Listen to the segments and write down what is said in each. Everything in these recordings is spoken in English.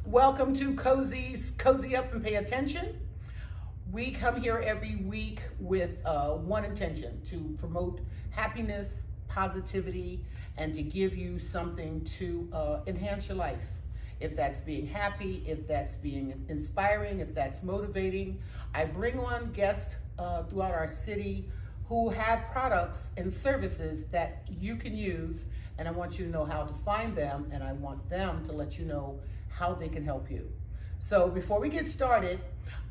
Welcome to Cozy's Cozy Up and Pay Attention. We come here every week with one intention: to promote happiness, positivity, and to give you something to enhance your life. If that's being happy, if that's being inspiring, if that's motivating. I bring on guests throughout our city who have products and services that you can use, and I want you to know how to find them, and I want them to let you know how they can help you. So before we get started,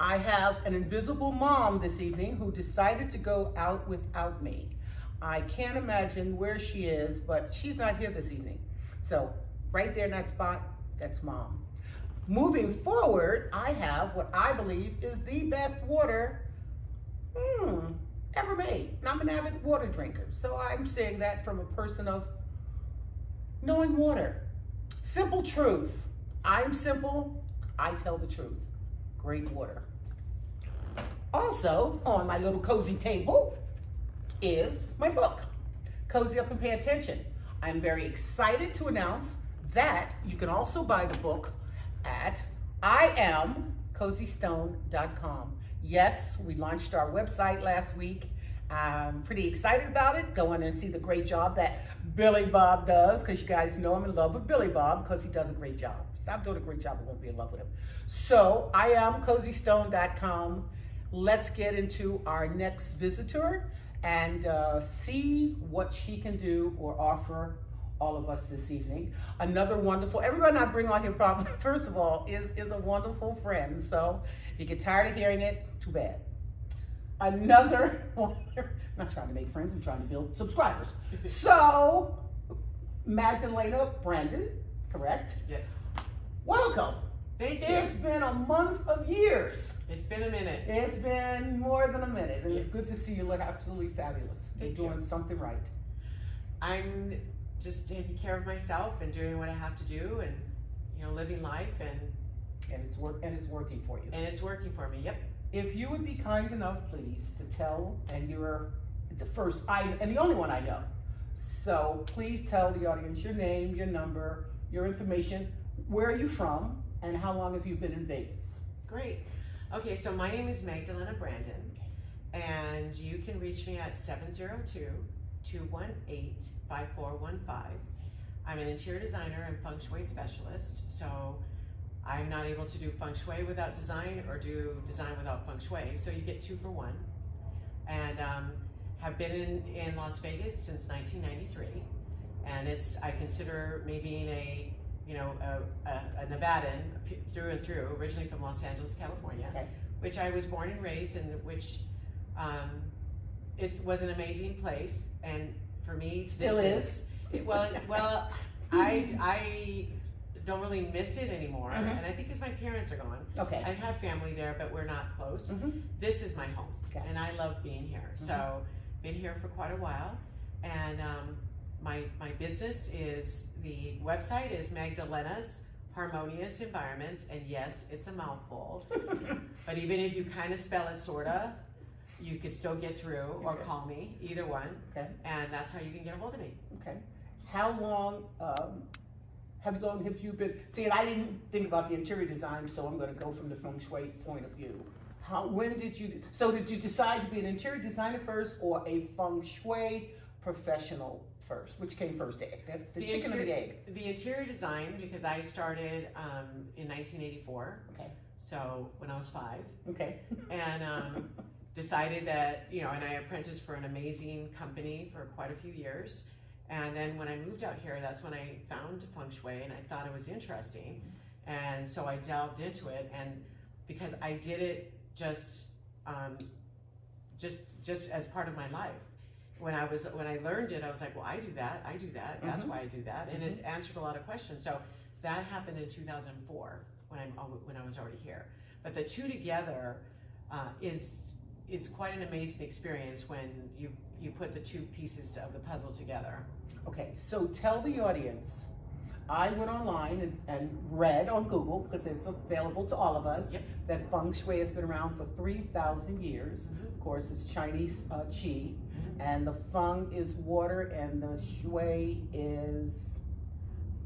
I have an invisible mom this evening who decided to go out without me. I can't imagine where she is, but she's not here this evening. So right there in that spot, that's mom. Moving forward, I have what I believe is the best water ever made. And I'm an avid water drinker, so I'm saying that from a person of knowing water. Simple truth. I'm simple, I tell the truth. Great water. Also, on my little cozy table is my book, Cozy Up and Pay Attention. I'm very excited to announce that you can also buy the book at iamcozystone.com. Yes, we launched our website last week. I'm pretty excited about it. Go in and see the great job that Billy Bob does, because you guys know I'm in love with Billy Bob because he does a great job. Stop doing a great job, I won't be in love with him. So iamcozystone.com. Let's get into our next visitor and see what she can do or offer all of us this evening. Another wonderful, everyone I bring on here probably, first of all, is a wonderful friend. So if you get tired of hearing it, too bad. Another one, I'm not trying to make friends, I'm trying to build subscribers. So, Magdalena Brandon, correct? Yes. Welcome. Thank you. It's been a month of years. It's been a minute. It's been more than a minute, and Yes. It's good to see you look absolutely fabulous. You're Thank doing you. something right. I'm just taking care of myself and doing what I have to do, and living life, and It's working for you. it's working for me. Yep. If you would be kind enough, please, to tell, and you're the first, and the only one I know. So please tell the audience your name, your number, your information, where are you from, and how long have you been in Vegas? Great. Okay, so my name is Magdalena Brandon, and you can reach me at 702-218-5415. I'm an interior designer and feng shui specialist, so I'm not able to do feng shui without design or do design without feng shui, so you get 2 for 1. And have been in Las Vegas since 1993, and I consider me being a Nevadan through and through, originally from Los Angeles, California, Okay. which I was born and raised in, which was an amazing place, and for me, Still is. Well, I don't really miss it anymore, Mhm. and I think because my parents are gone. Okay. I have family there, but we're not close. Mhm. This is my home, Okay. and I love being here. So, been here for quite a while, and my business is, the website is Magdalena's Harmonious Environments, and yes, it's a mouthful, but even if you kind of spell it sorta, you can still get through, or Okay. call me, either one, Okay. and that's how you can get a hold of me. Okay. How long have you been? See, and I didn't think about the interior design, so I'm going to go from the feng shui point of view. When did you? So did you decide to be an interior designer first, or a feng shui professional first? Which came first, the chicken or the egg? The interior design, because I started in 1984. Okay. So when I was 5, Okay. and decided that, and I apprenticed for an amazing company for quite a few years. And then when I moved out here, that's when I found feng shui, and I thought it was interesting. And so I delved into it, and because I did it just as part of my life. When I learned it, I was like, well, I do that. That's why I do that. And it answered a lot of questions. So that happened in 2004 when I was already here. But the two together it's quite an amazing experience when you put the two pieces of the puzzle together. Okay, so tell the audience. I went online and read on Google, because it's available to all of us, Yep. that feng shui has been around for 3,000 years. Mhm. Of course, it's Chinese qi, Mhm. and the feng is water, and the shui is,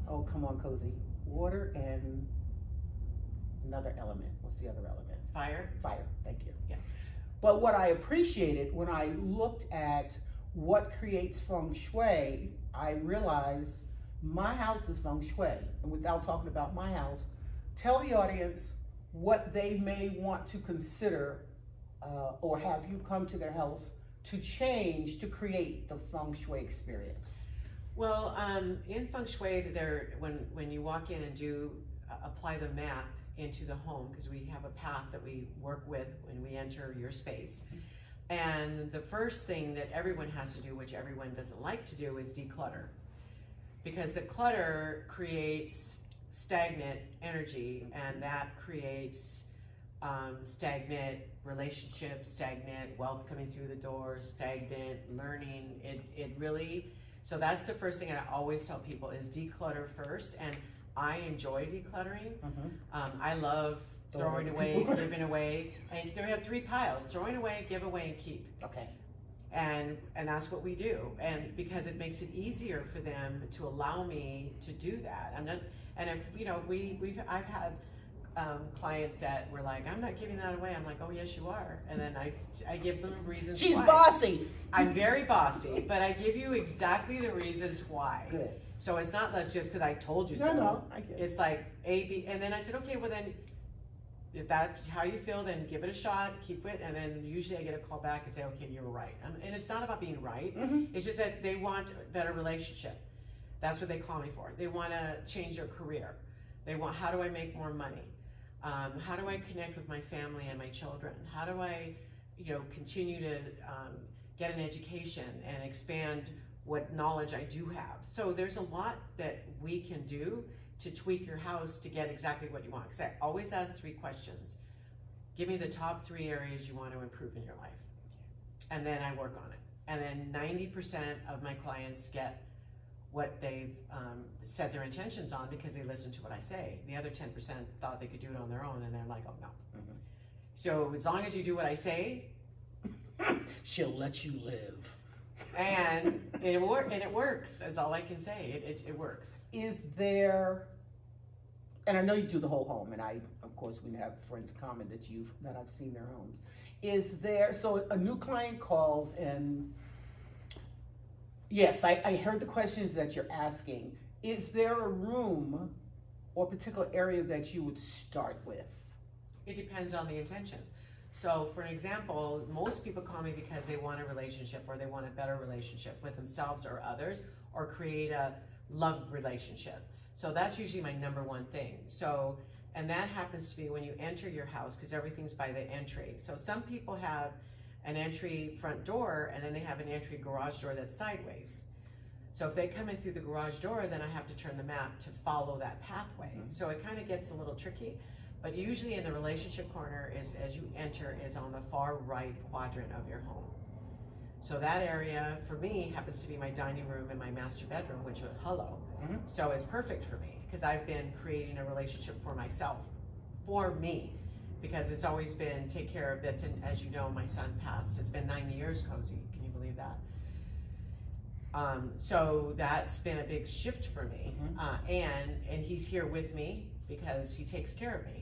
oh, come on, Cozy. Water and Another element. What's the other element? Fire. Fire. Thank you. Yeah. But what I appreciated when I looked at what creates feng shui, I realized my house is feng shui. And without talking about my house, tell the audience what they may want to consider or have you come to their house to change to create the feng shui experience. Well, in feng shui, when you walk in and apply the map into the home, because we have a path that we work with when we enter your space. And the first thing that everyone has to do, which everyone doesn't like to do, is declutter. Because the clutter creates stagnant energy, and that creates stagnant relationships, stagnant wealth coming through the door, stagnant learning. It really, so that's the first thing I always tell people is declutter first. And I enjoy decluttering. I love throwing away, giving away, and we have 3 piles: throwing away, give away, and keep. Okay. And that's what we do, and because it makes it easier for them to allow me to do that. I'm not, and if you know, I've had clients that were like, I'm not giving that away. I'm like, oh yes you are, and then I give them reasons. She's why. Bossy. I'm very bossy, but I give you exactly the reasons why. Good. So it's not just because I told you No, so. no, I get it. It's like A, B, and then I said, okay, well then, if that's how you feel, then give it a shot, keep it, and then usually I get a call back and say, okay, you were right. And it's not about being right. It's just that they want a better relationship. That's what they call me for. They want to change their career. They want, how do I make more money? How do I connect with my family and my children? How do I, continue to get an education and expand what knowledge I do have? So there's a lot that we can do to tweak your house to get exactly what you want. Because I always ask 3 questions. Give me the top 3 areas you want to improve in your life. And then I work on it. And then 90% of my clients get what they've set their intentions on because they listen to what I say. The other 10% thought they could do it on their own, and they're like, oh no. So as long as you do what I say, she'll let you live. And it works, is all I can say. It works. Is there, and I know you do the whole home, and of course, we have friends comment that I've seen their homes. Is there, so a new client calls and, yes, I heard the questions that you're asking. Is there a room or particular area that you would start with? It depends on the intention. So for an example, most people call me because they want a relationship or they want a better relationship with themselves or others, or create a love relationship. So that's usually my number 1 thing. So, and that happens to be when you enter your house, because everything's by the entry. So some people have an entry front door and then they have an entry garage door that's sideways. So if they come in through the garage door, then I have to turn the map to follow that pathway. So it kind of gets a little tricky. But usually in the relationship corner, as you enter, is on the far right quadrant of your home. So that area, for me, happens to be my dining room and my master bedroom, which is hello. So it's perfect for me, because I've been creating a relationship for myself, for me, because it's always been take care of this. And as you know, my son passed. It's been 9 years, Cozy. Can you believe that? So that's been a big shift for me. And he's here with me because he takes care of me.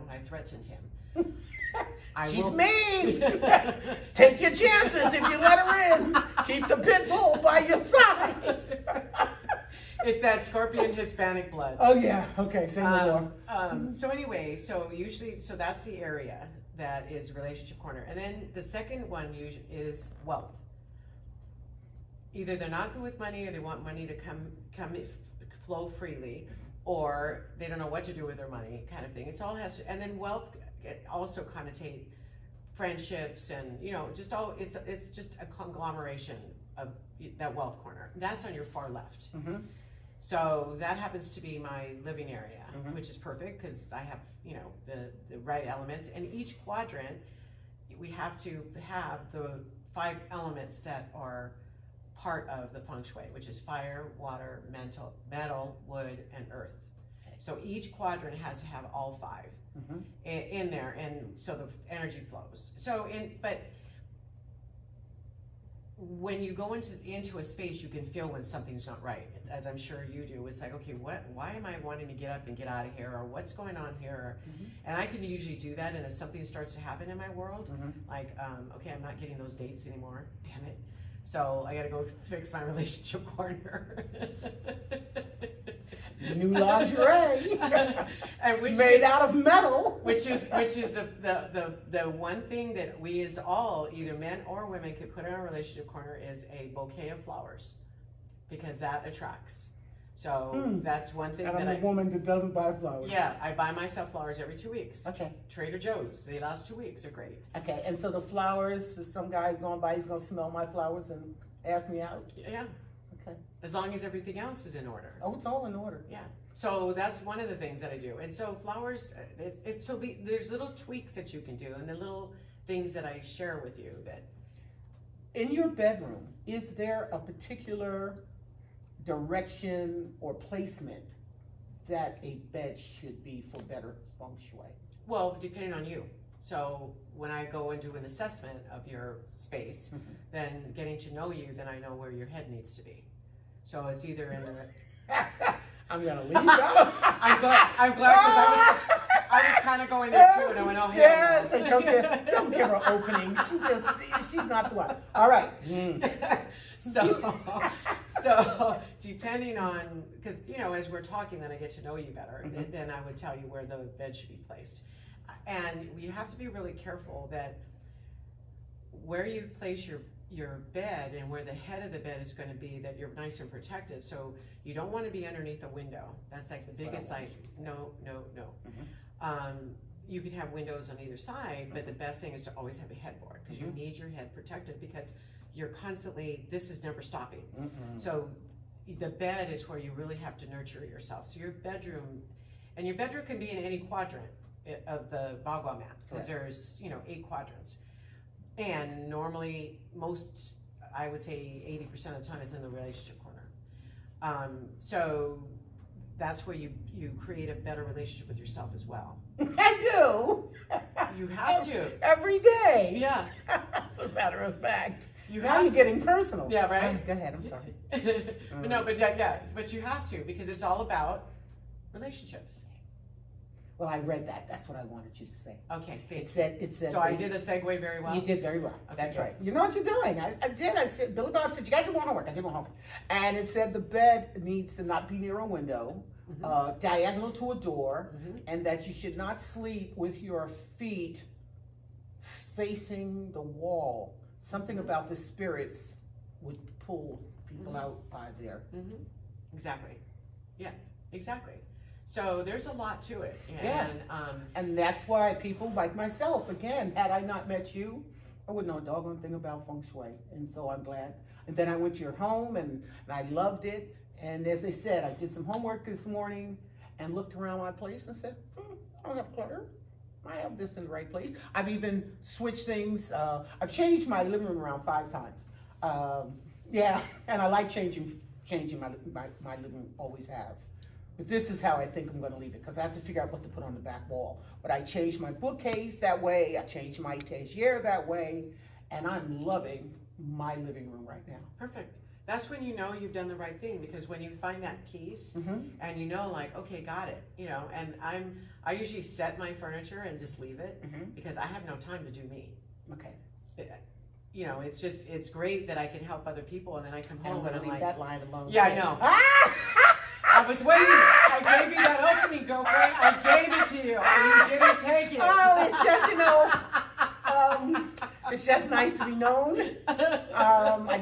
I threatened him. She's mean. Take your chances if you let her in. Keep the pit bull by your side. It's that Scorpion Hispanic blood. Oh yeah. Okay. Say more. So anyway, so that's the area that is relationship corner, and then the second one usually is wealth. Either they're not good with money, or they want money to flow freely, or they don't know what to do with their money, kind of thing. It's all has to, and then wealth also connotate friendships and it's just a conglomeration of that wealth corner. That's on your far left. So that happens to be my living area, which is perfect because I have the right elements. And each quadrant, we have to have the 5 elements that are part of the feng shui, which is fire, water, metal, wood, and earth. So each quadrant has to have all 5 in there, and so the energy flows. But when you go into a space, you can feel when something's not right, as I'm sure you do. It's like, okay, why am I wanting to get up and get out of here, or what's going on here? And I can usually do that, and if something starts to happen in my world, like, okay, I'm not getting those dates anymore, damn it. So I gotta go fix my relationship corner. New lingerie, and made out of metal. Which is the one thing that we as all, either men or women, could put in our relationship corner is a bouquet of flowers, because that attracts. So that's one thing. And I'm a woman that doesn't buy flowers. Yeah, I buy myself flowers every 2 weeks. Okay. Trader Joe's, they last 2 weeks. They're great. Okay, and so the flowers, some guy's going by, he's gonna smell my flowers and ask me out. Yeah. Okay. As long as everything else is in order. Oh, it's all in order. Yeah. So that's one of the things that I do. And so flowers, there's little tweaks that you can do, and the little things that I share with you that. In your bedroom, is there a particular direction or placement that a bed should be for better feng shui? Well, depending on you. So when I go and do an assessment of your space, then getting to know you, then I know where your head needs to be. So it's either in the. I'm gonna leave that. I'm glad because I was kind of going there too, and I went, oh hell yes, no. and don't give her opening. She's not the one. All right. So depending on, because as we're talking, then I get to know you better, then I would tell you where the bed should be placed. And you have to be really careful that where you place your bed and where the head of the bed is going to be, that you're nice and protected. So you don't want to be underneath a window. That's like the biggest, like, no. You could have windows on either side, but the best thing is to always have a headboard, because you need your head protected, because you're constantly, this is never stopping. So the bed is where you really have to nurture yourself. So your bedroom can be in any quadrant of the Bagua map, because there's 8 quadrants. And normally, I would say 80% of the time, it's in the relationship corner. So that's where you create a better relationship with yourself as well. I do. You have to. Every day. Yeah. As a matter of fact. Now you're getting personal. Yeah, right? Go ahead, I'm sorry. But you have to, because it's all about relationships. Well, I read that. That's what I wanted you to say. Okay, thanks. It said. So I did the segue very well. You did very well. Okay, That's good. right. You know what you're doing. I did. I said, Billy Bob said, you got to do more homework. I did more homework. And it said the bed needs to not be near a window, diagonal to a door, and that you should not sleep with your feet facing the wall. Something about the spirits would pull people out by there. Exactly. Yeah, exactly. So there's a lot to it. And that's why people like myself, again, had I not met you, I wouldn't know a doggone thing about feng shui. And so I'm glad. And then I went to your home and I loved it. And as I said, I did some homework this morning and looked around my place and said, I don't have clutter. I have this in the right place. I've even switched things. I've changed my living room around 5 times. And I like changing my living room, always have. But this is how I think I'm going to leave it, because I have to figure out what to put on the back wall. But I changed my bookcase that way. I changed my étagère that way. And I'm loving my living room right now. Perfect. That's when you know you've done the right thing, because when you find that peace and you know, like, okay, got it, and I usually set my furniture and just leave it because I have no time to do me. Okay. It's great that I can help other people, and then I come home and I'm leave like, that line alone. Yeah, I know. I was waiting. I gave you that opening, girlfriend. I gave it to you, and you didn't take it. Oh, it's just, it's just nice to be known. I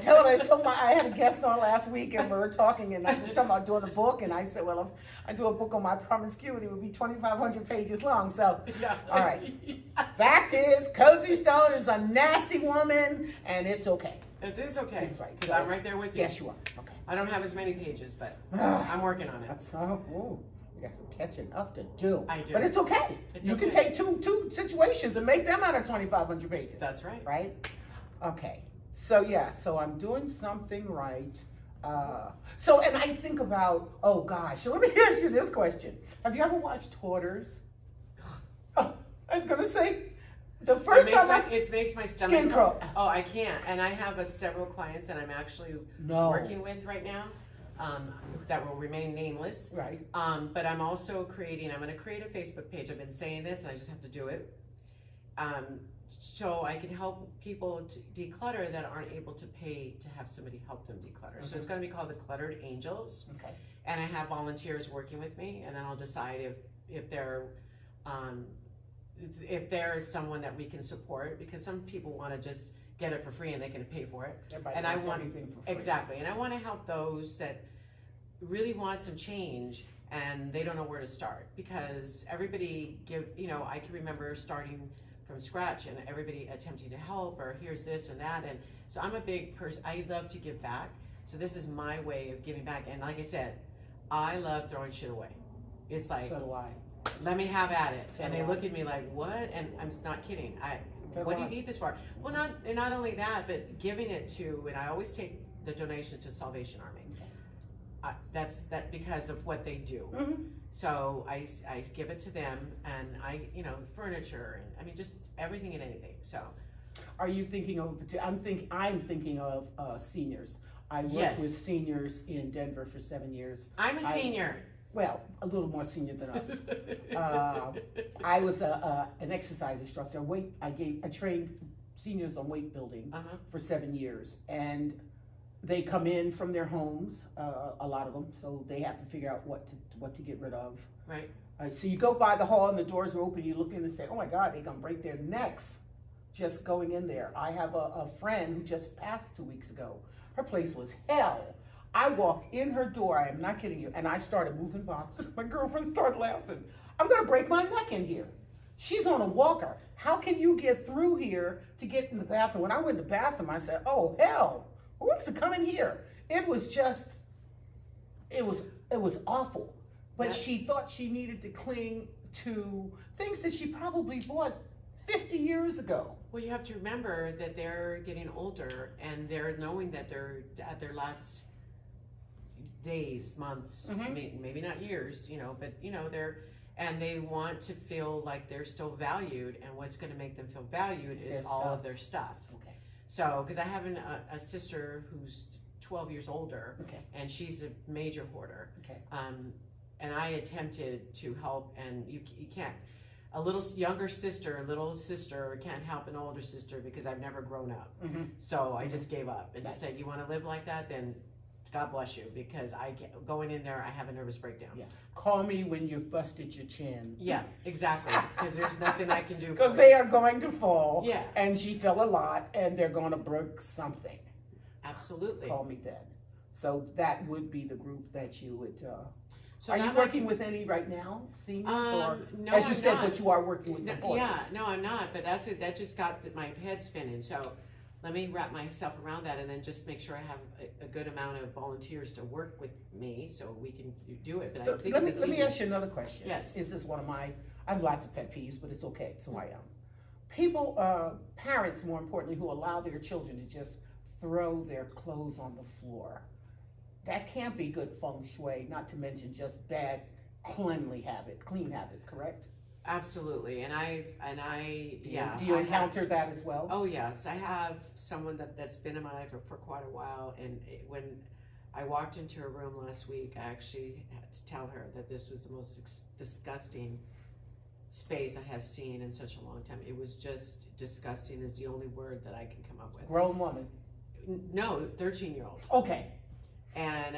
had a guest on last week, and we were talking, and we were talking about doing a book, and I said, well, if I do a book on my promiscuity, it would be 2,500 pages long. So, all right. Fact is, Cozy Stone is a nasty woman, and it's okay. It is okay. It's right. Because I'm right there with you. Yes, you are. Okay. I don't have as many pages, but I'm working on it. You got some catching up to do. I do. But it's okay. You can take two situations and make them out of 2,500 pages. That's right. Right? Okay. So I'm doing something right. And I think about, oh gosh, let me ask you this question. Have you ever watched Hoarders? Oh, I was going to say, The first time it makes my stomach skin crawl. Oh, I can't. And I have several clients that I'm actually working with right now that will remain nameless. Right. But I'm also I'm going to create a Facebook page. I've been saying this, and I just have to do it. So I can help people to declutter that aren't able to pay to have somebody help them declutter. Mm-hmm. So it's going to be called the Cluttered Angels. Okay. And I have volunteers working with me, and then I'll decide if they're if there's someone that we can support, because some people want to just get it for free and they can pay for it. Everybody and wants I want everything for free. Exactly, and I want to help those that really want some change and they don't know where to start, because everybody I can remember starting from scratch and everybody attempting to help, or here's this and that, and so I'm a big person. I love to give back, so this is my way of giving back. And like I said, I love throwing shit away. It's like, so do I. Let me have at it. So and they look at me like, what? And I'm not kidding. What do you need this for? Well, not only that, but giving it to, and I always take the donations to Salvation Army. Okay. That's because of what they do. Mm-hmm. So I give it to them, and furniture, and I mean, just everything and anything. So, are you thinking of? I'm thinking of seniors. I worked with seniors in Denver for 7 years. I'm a senior. Well, a little more senior than us. I was an exercise instructor. I trained seniors on weight building for 7 years, and they come in from their homes, a lot of them, so they have to figure out what to get rid of. Right. So you go by the hall and the doors are open. You look in and say, "Oh my God, they're gonna break their necks just going in there." I have a friend who just passed 2 weeks ago. Her place was hell. I walked in her door, I am not kidding you, and I started moving boxes. My girlfriend started laughing. I'm gonna break my neck in here. She's on a walker. How can you get through here to get in the bathroom? When I went in the bathroom, I said, oh hell, who wants to come in here? It was just, it was awful. But she thought she needed to cling to things that she probably bought 50 years ago. Well, you have to remember that they're getting older, and they're knowing that they're at their last days, months, maybe not years, but they want to feel like they're still valued, and what's going to make them feel valued is all of their stuff. Okay. So, because I have a sister who's 12 years older, and she's a major hoarder. Okay. And I attempted to help, and you can't. A little sister can't help an older sister, because I've never grown up. So I just gave up and just said, you want to live like that, then God bless you, because going in there, I have a nervous breakdown. Yeah. Call me when you've busted your chin. Yeah, exactly. Because there's nothing I can do. Because they are going to fall. Yeah. And she fell a lot, and they're going to break something. Absolutely. Call me then. So that would be the group that you would. So are you working with any right now, seniors? Or, no, as you said, but you are working with supporters. Yeah, no, I'm not. But that just got my head spinning. So let me wrap myself around that, and then just make sure I have a good amount of volunteers to work with me, so we can do it. But so let me ask you another question. Yes. This is one of I have lots of pet peeves, but it's okay. It's who I am. People, parents, more importantly, who allow their children to just throw their clothes on the floor. That can't be good feng shui, not to mention just bad clean habits, correct? Absolutely, and I yeah. Do you encounter that as well? Oh yes, I have someone that's been in my life for quite a while, and when I walked into her room last week, I actually had to tell her that this was the most disgusting space I have seen in such a long time. It was just disgusting is the only word that I can come up with. Grown woman? No, 13-year-old. Okay. And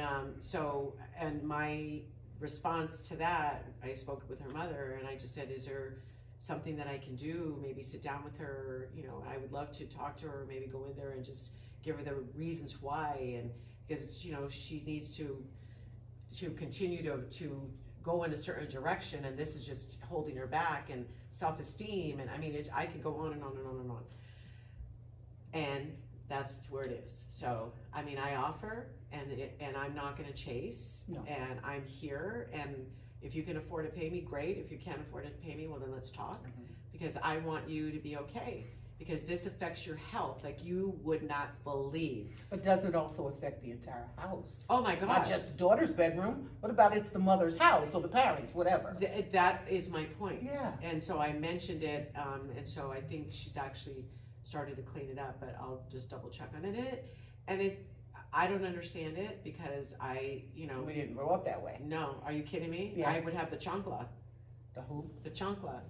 and my response to that, I spoke with her mother, and I just said, is there something that I can do? Maybe sit down with her. I would love to talk to her, maybe go in there and just give her the reasons why, and because she needs to continue to go in a certain direction, and this is just holding her back, and self-esteem, and I mean, I could go on and on and on and on. And that's where it is. So, I mean, I offer, and I'm not going to chase, and I'm here, and if you can afford to pay me, great. If you can't afford to pay me, well, then let's talk, because I want you to be okay. because this affects your health like you would not believe. But does it also affect the entire house? Oh my God. Not just the daughter's bedroom. What about it's the mother's house or the parents, whatever? That is my point. Yeah. And so I mentioned it, and so I think she's actually started to clean it up, but I'll just double check on it. And I don't understand it because We didn't grow up that way. No, are you kidding me? Yeah. I would have the chancla. The who? The chancla.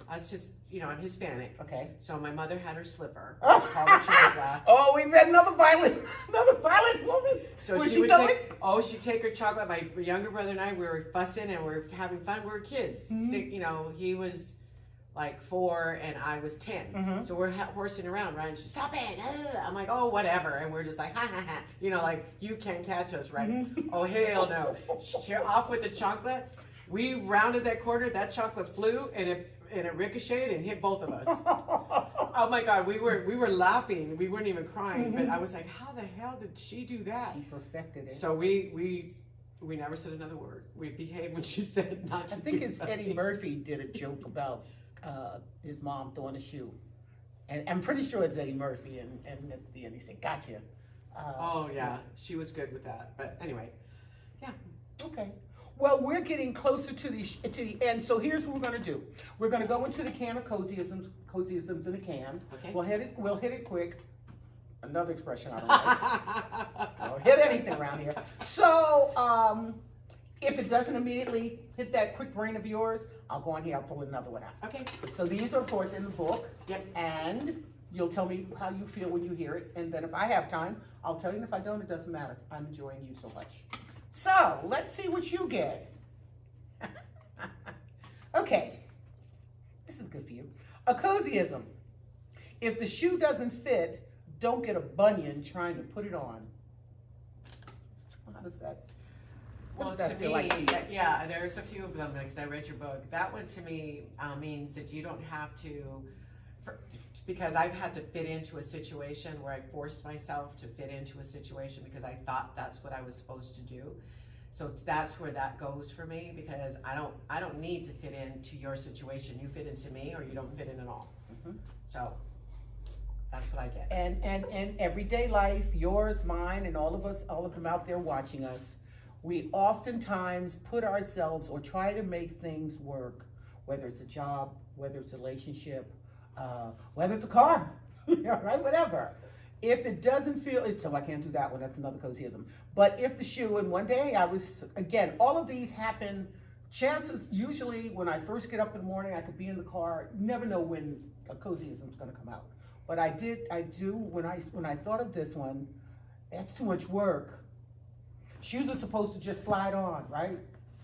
Us just, I'm Hispanic. Okay. So my mother had her slipper. It's called a chancla. Oh, we've had another violent woman. So Was she would doing? she'd take her chocolate. My younger brother and I, we were fussing and we were having fun. We were kids. Mm-hmm. He was like 4 and I was 10. Mm-hmm. So we're horsing around, right? And she's, stop it. I'm like, oh, whatever. And we're just like, ha, ha, ha. Like, you can't catch us, right? Mm-hmm. Oh, hell no. Off with the chocolate. We rounded that corner. That chocolate flew and it ricocheted and hit both of us. Oh my God, we were laughing. We weren't even crying, but I was like, how the hell did she do that? She perfected it. So we never said another word. We behaved when she said not to do I think it's something. Eddie Murphy did a joke about his mom throwing a shoe. And I'm pretty sure it's Eddie Murphy, and at the end he said, gotcha. Oh yeah, she was good with that. But anyway, yeah. Okay. Well, we're getting closer to the end, so here's what we're going to do. We're going to go into the can of cozyisms in a can. Okay. We'll hit it quick. Another expression I don't like. Don't hit anything around here. So, if it doesn't immediately hit that quick brain of yours, I'll go on here, I'll pull another one out. Okay. So these are, of course, in the book. Yep. And you'll tell me how you feel when you hear it. And then if I have time, I'll tell you. And if I don't, it doesn't matter. I'm enjoying you so much. So, let's see what you get. Okay. This is good for you. A cozyism. If the shoe doesn't fit, don't get a bunion trying to put it on. How does that... Well, to me, yeah, there's a few of them because I read your book. That one to me means that you don't have to, because I've had to fit into a situation where I forced myself to fit into a situation because I thought that's what I was supposed to do. So that's where that goes for me because I don't need to fit into your situation. You fit into me or you don't fit in at all. Mm-hmm. So that's what I get. And everyday life, yours, mine, and all of them out there watching us, we oftentimes put ourselves or try to make things work, whether it's a job, whether it's a relationship, whether it's a car, right? Whatever. If it doesn't feel, so I can't do that one, that's another cozyism. But if the shoe, and one day again, all of these happen, chances usually when I first get up in the morning, I could be in the car, never know when a cozyism is going to come out. But I do, when I thought of this one, that's too much work. Shoes are supposed to just slide on, right?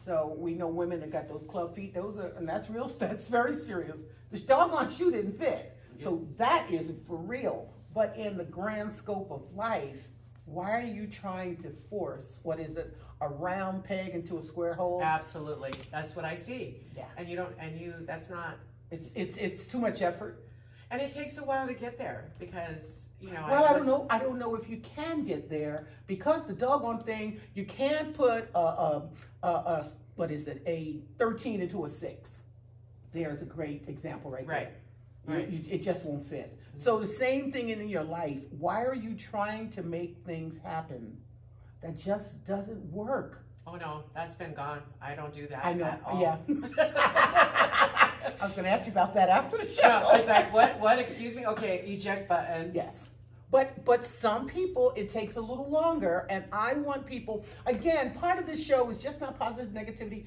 So we know women that got those club feet, and that's very serious. This doggone shoe didn't fit. So that isn't for real. But in the grand scope of life, why are you trying to force, a round peg into a square hole? Absolutely. That's what I see. Yeah. That's not. It's too much effort. And it takes a while to get there because, Well, I don't know if you can get there because the doggone thing, you can't put a 13 into a 6. There's a great example right there. Right. It just won't fit. Mm-hmm. So the same thing in your life. Why are you trying to make things happen that just doesn't work? Oh no, that's been gone. I don't do that. I know. At all. Yeah. I was going to ask you about that after the show. No, I was like, what? Excuse me? Okay, eject button. Yes. But some people, it takes a little longer, and I want people, again, part of this show is just not positivity,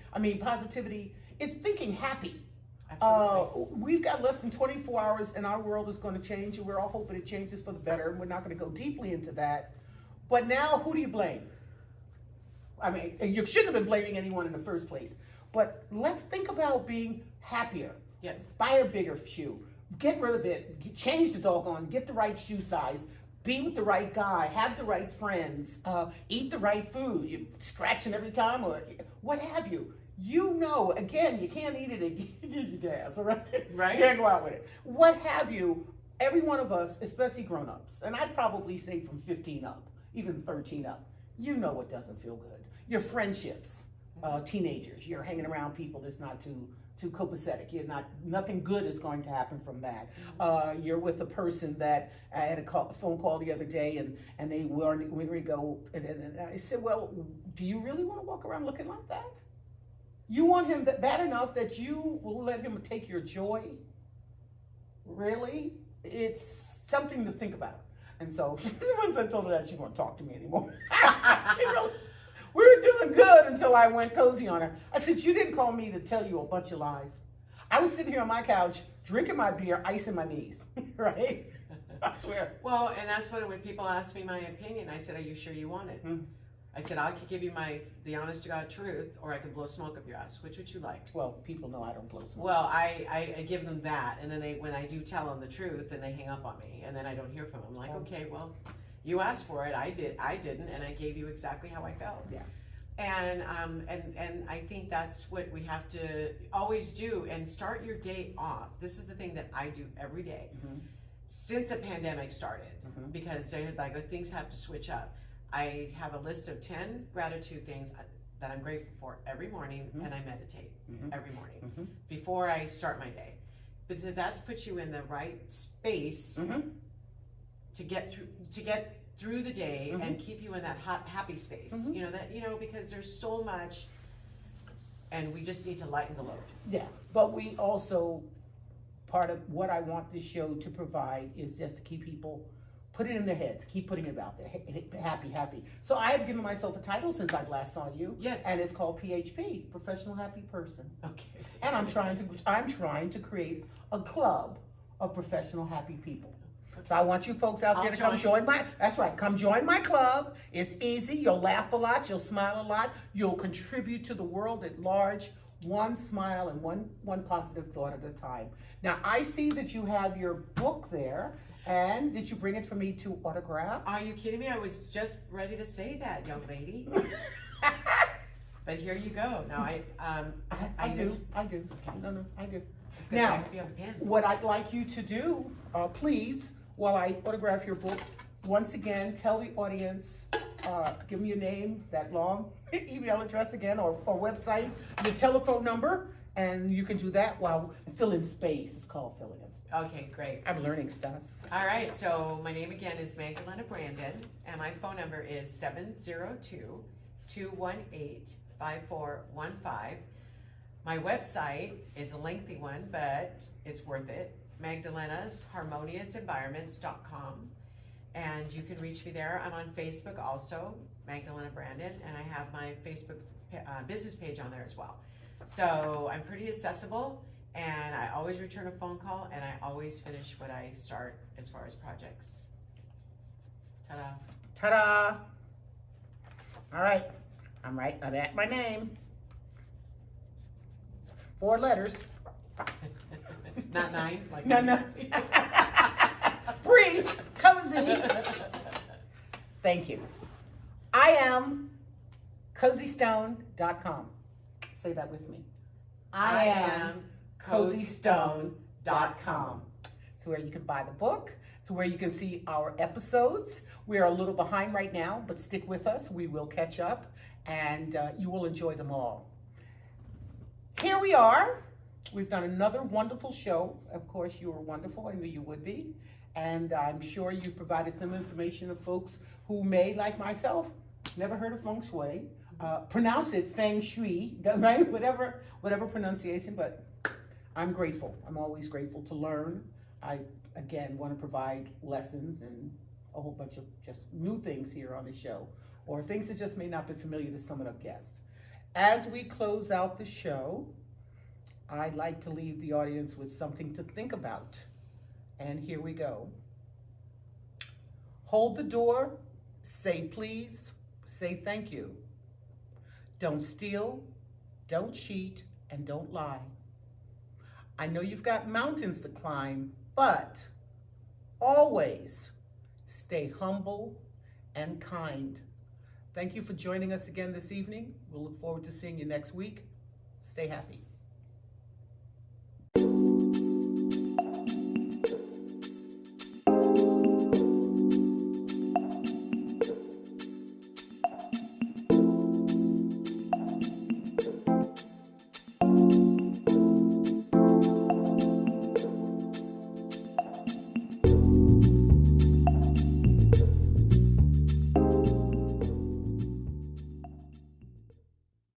it's thinking happy. Absolutely. We've got less than 24 hours, and our world is going to change, and we're all hoping it changes for the better, and we're not going to go deeply into that. But now, who do you blame? You shouldn't have been blaming anyone in the first place. But let's think about being happier. Yes. Buy a bigger shoe. Get rid of it. Change the doggone. Get the right shoe size. Be with the right guy. Have the right friends. Eat the right food. You're scratching every time or what have you. Again, you can't eat it. It gives you gas, all right? Right. You can't go out with it. What have you, every one of us, especially grown-ups, and I'd probably say from 15 up, even 13 up, you know what doesn't feel good. Your friendships, teenagers, you're hanging around people that's not too too copacetic. You're not, nothing good is going to happen from that. You're with a person that I had a phone call the other day, and they were to go, and I said, well, do you really want to walk around looking like that? You want him bad enough that you will let him take your joy? Really? It's something to think about. And so once I told her that, she won't talk to me anymore. We were doing good until I went cozy on her. I said, you didn't call me to tell you a bunch of lies. I was sitting here on my couch, drinking my beer, icing my knees, right? I swear. Well, and that's when people ask me my opinion, I said, are you sure you want it? I said, I could give you the honest to God truth, or I could blow smoke up your ass. Which would you like? Well, people know I don't blow smoke. Well, I give them that, and then when I do tell them the truth, then they hang up on me, and then I don't hear from them. I'm like, okay, well, you asked for it, I didn't, and I gave you exactly how I felt. Yeah. And I think that's what we have to always do, and start your day off. This is the thing that I do every day since the pandemic started, because things have to switch up. I have a list of 10 gratitude things that I'm grateful for every morning, and I meditate every morning before I start my day, because that's puts you in the right space to get through the day and keep you in that happy space. Because there's so much, and we just need to lighten the load. Yeah, but we also, part of what I want this show to provide is just to keep people, put it in their heads, keep putting it out there, happy. So I have given myself a title since I last saw you. Yes. And it's called PHP, Professional Happy Person. Okay. And I'm trying to create a club of professional happy people. So I want you folks out there to come join come join my club. It's easy, you'll laugh a lot, you'll smile a lot, you'll contribute to the world at large, one smile and one positive thought at a time. Now I see that you have your book there, and did you bring it for me to autograph? Are you kidding me? I was just ready to say that, young lady. But here you go. Now I do. Okay. No, I do. Now, I hope you have a pen. What I'd like you to do, please, while I autograph your book, once again, tell the audience, give me your name, that long email address again, or website, your telephone number, and you can do that while fill in space. It's called filling in space. Okay, great. I'm learning stuff. All right, so my name again is Magdalena Brandon, and my phone number is 702-218-5415. My website is a lengthy one, but it's worth it. Magdalena'sHarmoniousEnvironments.com, and you can reach me there. I'm on Facebook also, Magdalena Brandon, and I have my Facebook business page on there as well. So I'm pretty accessible, and I always return a phone call, and I always finish what I start as far as projects. Ta-da. Ta-da! All right, I'm at my name. 4 letters. Not 9? Like No. Brief, cozy. Thank you. I am cozystone.com. Say that with me. I am cozystone.com. It's where you can buy the book. It's where you can see our episodes. We are a little behind right now, but stick with us. We will catch up, and you will enjoy them all. Here we are. We've done another wonderful show. Of course, you were wonderful. I knew you would be. And I'm sure you've provided some information to folks who may, like myself, never heard of feng shui. Pronounce it feng shui, right? Whatever pronunciation, but I'm grateful. I'm always grateful to learn. I, again, want to provide lessons and a whole bunch of just new things here on the show, or things that just may not be familiar to some of the guests. As we close out the show, I'd like to leave the audience with something to think about. And here we go. Hold the door, say please, say thank you. Don't steal, don't cheat, and don't lie. I know you've got mountains to climb, but always stay humble and kind. Thank you for joining us again this evening. We'll look forward to seeing you next week. Stay happy.